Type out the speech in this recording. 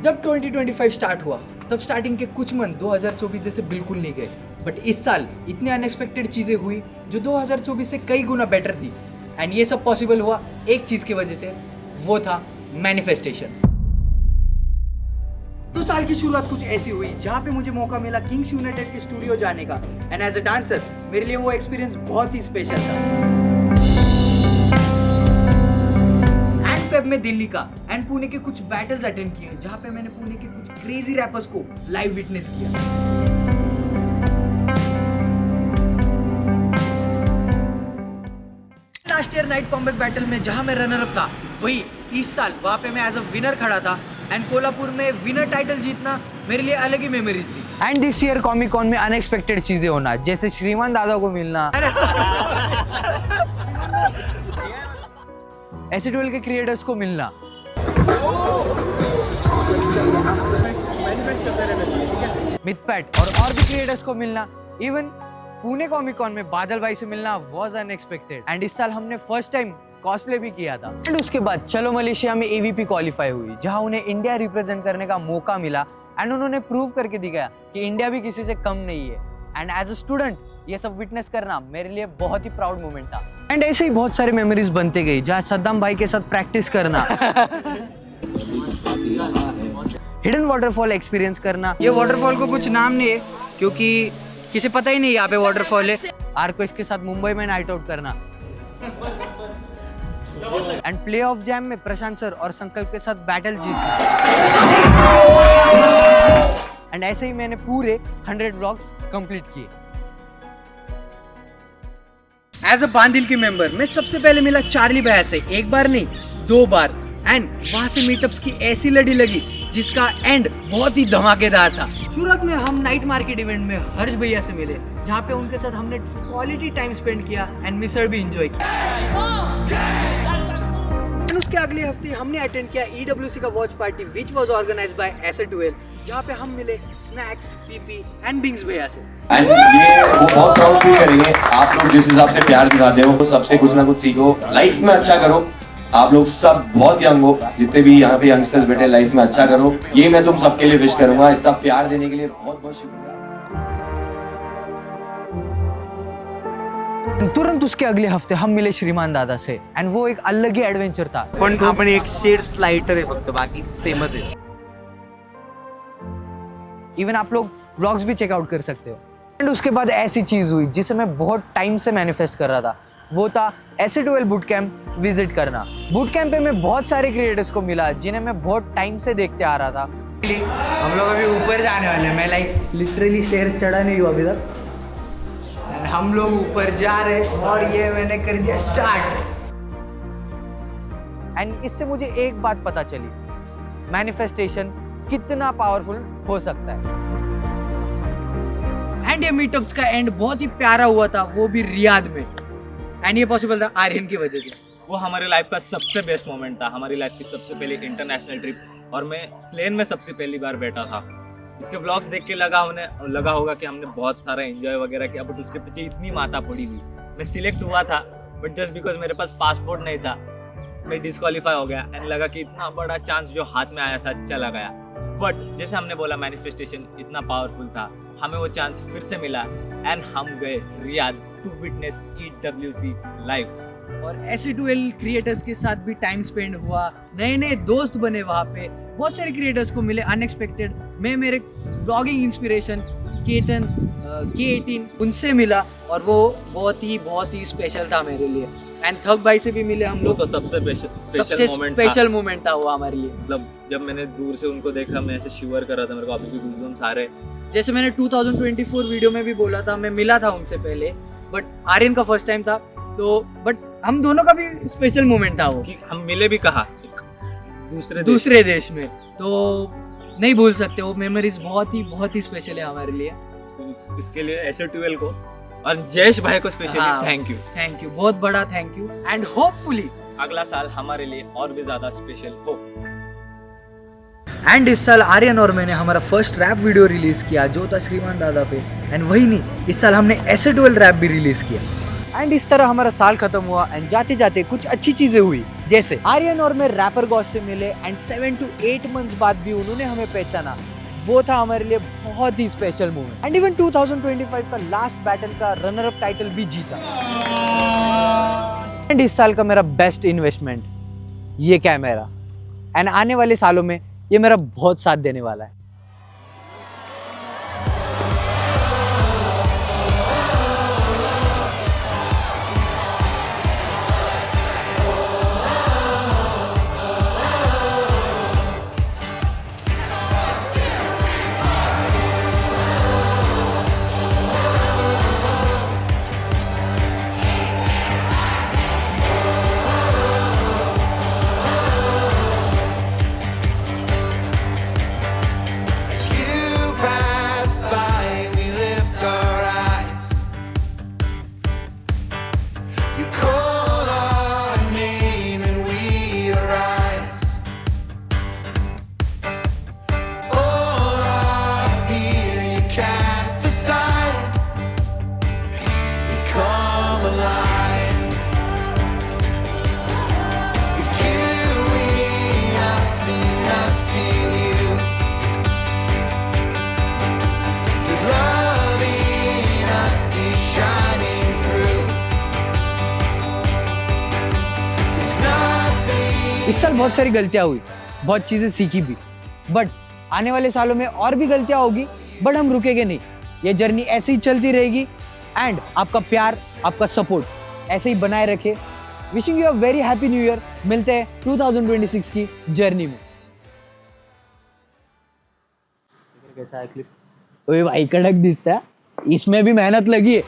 जब 2025 स्टार्ट हुआ तब स्टार्टिंग के कुछ मंथ 2024 जैसे बिल्कुल नहीं गए, बट इस साल इतनी अनएक्सपेक्टेड चीज़ें हुई जो 2024 से कई गुना बेटर थी। एंड ये सब पॉसिबल हुआ एक चीज़ की वजह से, वो था मैनिफेस्टेशन। तो साल की शुरुआत कुछ ऐसी हुई जहाँ पे मुझे मौका मिला किंग्स यूनाइटेड के स्टूडियो जाने का। एंड एज अ डांसर मेरे लिए वो एक्सपीरियंस बहुत ही स्पेशल था। फेब में दिल्ली का एंड पुणे के कुछ बैटल्स अटेंड किए जहां पे मैंने पुणे के कुछ क्रेजी रैपर्स को लाइव विटनेस किया। Last year night comeback battle में जहां मैं रनर अप था, वही इस साल वहां पे मैं एज अ विनर खड़ा था। एंड कोल्हापुर में विनर टाइटल जीतना मेरे लिए अलग ही मेमोरीज थी। And this year comic con में अनएक्सपेक्टेड चीजें होना, जैसे श्रीमान दादा को मिलना, AC12 के क्रिएटर्स को मिलना, मिथपैट और भी क्रिएटर्स को मिलना, इवन पुणे कॉमिक कॉन में बादल भाई से मिलना वाज अनएक्सपेक्टेड। एंड इस साल हमने फर्स्ट टाइम कॉस्प्ले भी किया था। एंड उसके बाद चलो मलेशिया में AVP क्वालिफाई हुई, जहां उन्हें इंडिया रिप्रेजेंट करने का मौका मिला। एंड उन्होंने प्रूव करके दिखाया कि इंडिया भी किसी से कम नहीं है। एंड एज अ स्टूडेंट ये सब विटनेस करना मेरे लिए बहुत ही प्राउड मोमेंट था। एंड ऐसे ही बहुत सारे मेमोरीज बनते गई, जहाँ सद्दाम भाई के साथ प्रैक्टिस करना, हिडन वाटरफॉल एक्सपीरियंस करना। ये वाटरफॉल को कुछ नाम नहीं है क्योंकि किसी पता ही नहीं यहाँ पे वाटरफॉल है। आर्कोइस के साथ मुंबई में नाइट आउट करना, एंड प्ले ऑफ जैम में प्रशांत सर और संकल्प के साथ बैटल जीतना। एंड ऐसे ही मैंने पूरे 100 व्लॉग्स कंप्लीट किए। एज अ बांदिल के मेंबर मैं सबसे पहले मिला चार्ली भैया से, एक बार नहीं 2 बार। एंड वहां से मीटअप्स की ऐसी लड़ी लगी जिसका एंड बहुत ही धमाकेदार था। सूरत में हम नाइट मार्केट इवेंट में हर्ष भैया से मिले, जहाँ पे उनके साथ हमने क्वालिटी टाइम स्पेंड किया एंड मिसर भी एंजॉय किया। एंड उसके अगले हफ्ते हमने अटेंड किया EWC का watch party which was organised by AC12, जहाँ पे हम मिले स्नैक्स, PP एंड बिंग्स भैया से। एंड ये वो बहुत प्राउड फील करेंगे। आप लोग जिस हिसाब से प्यार दिखाते हो, सबसे कुछ ना कुछ सीखो, लाइफ में अच्छा करो। आप लोग सब बहुत यंग हो, जितने भी यहाँ पे यंगस्टर्स बैठे, लाइफ में अच्छा करो, ये मैं तुम सबके लिए विश करूंगा। इतना प्यार देने के लिए बहुत बहुत शुक्रिया। तुरंत उसके अगले हफ्ते हम मिले श्रीमान दादा से, एंड वो एक अलग ही एडवेंचर था। पण आपण एक शेड स्लाइटर आहे फक्त, बाकी सेमच आहे। इवन आप लोग व्लॉग्स भी चेकआउट कर सकते हो। एंड उसके बाद ऐसी चीज हुई जिसे मैं बहुत टाइम से मैनिफेस्ट कर रहा था, वो था AC12 बूट कैंप विजिट करना। बूट कैंप पे मैं बहुत सारे क्रिएटर्स को मिला जिन्हें मैं बहुत टाइम से देखते आ रहा था। हम लोग अभी ऊपर जाने वाले हैं। मैं लाइक लिटरली स्टेयर्स चढ़ा नहीं हुआ अभी तक, एंड हम लोग ऊपर जा रहे हैं और ये मैंने कर दिया स्टार्ट। एंड इससे मुझे एक बात पता चली, मैनिफेस्टेशन कितना पावरफुल हो सकता है। एंड ये मीटअप्स का एंड बहुत ही प्यारा हुआ था, वो भी रियाद में। एंड ये पॉसिबल था आर्यन की वजह से। वो हमारे लाइफ का सबसे बेस्ट मोमेंट था, हमारी लाइफ की सबसे पहली इंटरनेशनल ट्रिप, और मैं प्लेन में सबसे पहली बार बैठा था। इसके व्लॉग्स देख के लगा होगा कि हमने बहुत सारा एंजॉय वगैरह किया, बट उसके पीछे इतनी माथा पड़ी हुई। मैं सिलेक्ट हुआ था, बट जस्ट बिकॉज मेरे पास पासपोर्ट नहीं था मैं डिस्क्वालीफाई हो गया। एंड लगा कि इतना बड़ा चांस जो हाथ में आया था चला गया। बट जैसे हमने बोला, मैनिफेस्टेशन इतना पावरफुल था, हमें वो चांस फिर से मिला एंड हम गए रियाद टू विटनेस EWC लाइव। और AC12 क्रिएटर्स के साथ भी टाइम स्पेंड हुआ, नए नए दोस्त बने वहाँ पे, बहुत सारे क्रिएटर्स को मिले अनएक्सपेक्टेड। मैं मेरे व्लॉगिंग इंस्पिरेशन K18 उनसे मिला और वो बहुत ही स्पेशल था मेरे लिए। एंड थक भाई से भी मिले हम वो लोग, तो सबसे स्पेशल मोमेंट था वो हमारे लिए। मतलब जब मैंने दूर से उनको देखा, मैं ऐसे शिवर कर रहा था, मेरे को अभी भी गूज़बम्स आ रहे। जैसे मैंने 2024 वीडियो में भी बोला था, मैं मिला था उनसे पहले, बट आर्यन का फर्स्ट टाइम था, तो बट हम दोनों का भी स्पेशल मोमेंट था वो। कि हम मिले भी कहाँ, दूसरे देश में, तो नहीं भूल सकते। वो मेमोरीज बहुत ही स्पेशल है हमारे लिए। तो इसके लिए AC12 को और जयेश भाई को स्पेशली थैंक यू, बहुत बड़ा थैंक यू। एंड होपफुली अगला साल हमारे लिए और भी ज्यादा स्पेशल हो। एंड इस साल आर्यन और मैंने हमारा फर्स्ट रैप वीडियो रिलीज किया, जो था श्रीमान दादा पे। एंड वही नहीं, इस साल हमने AC12 रैप भी रिलीज किया। एंड इस तरह हमारा साल खत्म हुआ एंड जाते जाते कुछ अच्छी चीजें हुई, जैसे आर्यन और मैं रैपर गॉस से मिले एंड 7 to 8 मंथ्स बाद भी उन्होंने हमें पहचाना, वो था हमारे लिए बहुत ही स्पेशल मोमेंट। एंड इवन 2025 का लास्ट बैटल का रनर अप टाइटल भी जीता। एंड इस साल का मेरा बेस्ट इन्वेस्टमेंट ये कैमरा, एंड आने वाले सालों में ये मेरा बहुत साथ देने वाला है। You pass by, we lift our eyes. You call our name and we arise. All our fear you cast aside. We come alive. With you we are seen, I see you. The love in us is shining through. There's nothing. इस साल बहुत सारी गलतियां हुई, बहुत चीजें सीखी भी, बट आने वाले सालों में और भी गलतियां होगी, बट हम रुकेंगे नहीं। ये जर्नी ऐसे ही चलती रहेगी एंड आपका प्यार, आपका सपोर्ट ऐसे ही बनाए रखे। Wishing you a very happy new year. मिलते हैं 2026 की जर्नी में। कैसा है क्लिप? ओए भाई कड़क दिखता है, इसमें भी मेहनत लगी है।